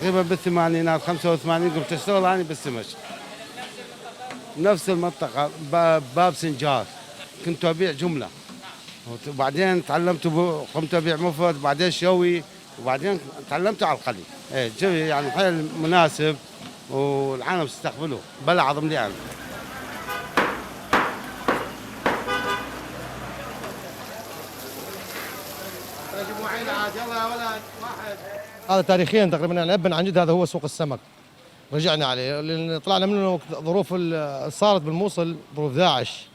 تقريبا بالثمانينات 85 قمت اشتغل أنا بالسمك. نفس المنطقة باب سنجار، كنت أبيع جملة، وبعدين تعلمت قمت أبيع مفرد، بعدين شوي، وبعدين تعلمت على القلي. إيه جوي يعني حيل مناسب والعالم تستقبله بلا عظم لي أنا. هذا تاريخيا تقريبا يعني ابن عن جد هذا هو سوق السمك. رجعنا عليه لان طلعنا منه ظروف صارت بالموصل ظروف داعش،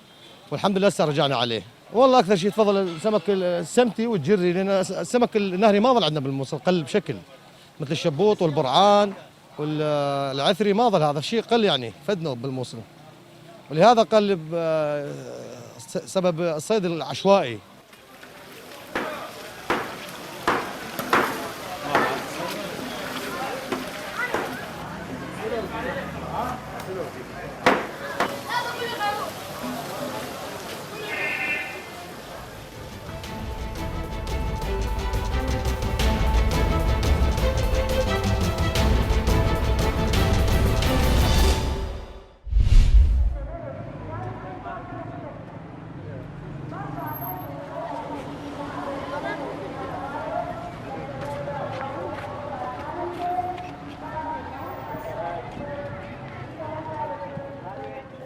والحمد لله هسه رجعنا عليه. والله اكثر شيء تفضل السمك السمتي والجري، لان السمك النهري ما ظل عندنا بالموصل، قل بشكل مثل الشبوط والبرعان والعثري، ما ظل هذا الشيء، قل يعني فدنا بالموصل، ولهذا قل سبب الصيد العشوائي.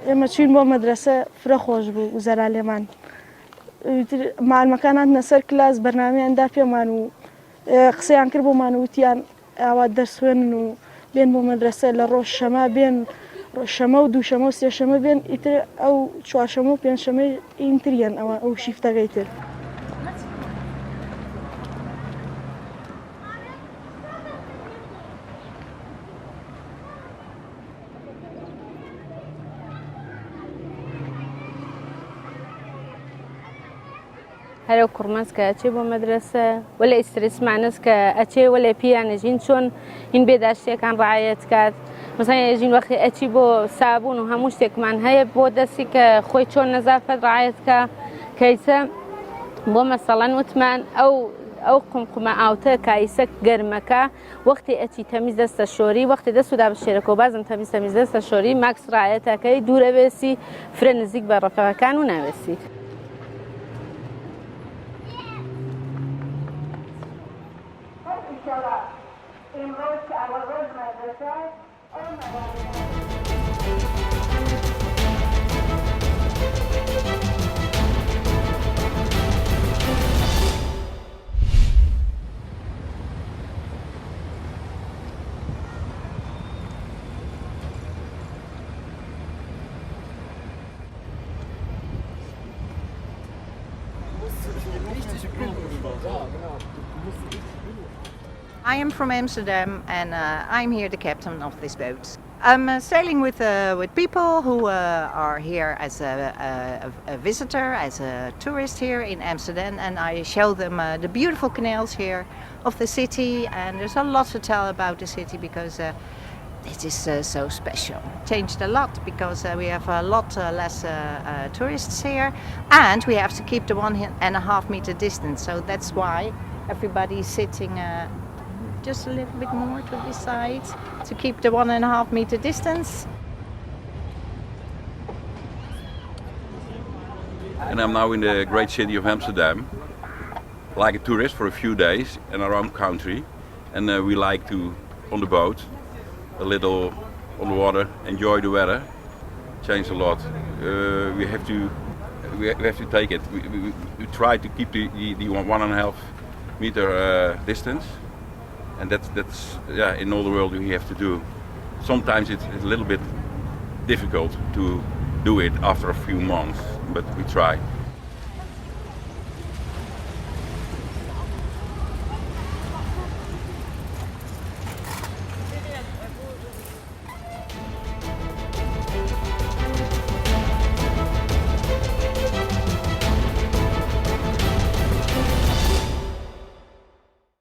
ئێمە چین بۆ مەدرسە فرە خۆش بوو وزەرا لێمان معلمەکاناتنە سەر کلاس بەرنامەیاندا پێمان و قسەیان کرد بۆمان وتیان ئاوا دەرسوێنن و بێن بۆ مەدرسە لە ڕۆژشەمە بێن ڕۆژشەمە و دووشەمە و سێشەمە بێن ئیتر ئەو چوارشەمە و پێنجشەمەی ئینتریان ئەو شیفتەکەی تر. هەرە کوڕمەسکە ئەچێ بۆ مەدرسە وەلا ئیسریسمانسکە ئەچێ وەلا پیانەژین چۆن هین بێداشتێکان ڕعایەت کات مثلا ێژین وەختی ئەچی بۆ سابوون و هەموو شتێکمان هەیە بۆ دەستی کە خۆی چۆن نەزافەت ڕعایەتکە کەیسە بۆ مەسەڵەن وتمان ئەو قمقمە ئاوتە کایسە گەرمەکە وەختی ئەچی تەمیز دەستە شۆری وەختی دەسودا بەشێرەکە و بازم تەمیز دەستە شۆری ماکس ڕعایەتەکەی دوورەوێسی فرە نزیک بە ڕەفەقەکان و ناوێسی. I am from Amsterdam and I'm here the captain of this boat. I'm sailing with people who are here as a visitor, as a tourist here in Amsterdam, and I show them the beautiful canals here of the city, and there's a lot to tell about the city because it is so special. Changed a lot because we have a lot less tourists here, and we have to keep the 1.5 meter distance, so that's why everybody is sitting just a little bit more to this side to keep the 1.5 meter distance. And I'm now in the great city of Amsterdam, like a tourist for a few days in our own country, and we like to, on the boat, a little on the water, enjoy the weather. Changed a lot. We have to take it. We try to keep the 1.5 meter distance. And that's yeah, in all the world we have to do. Sometimes it's a little bit difficult to do it after a few months, but we try.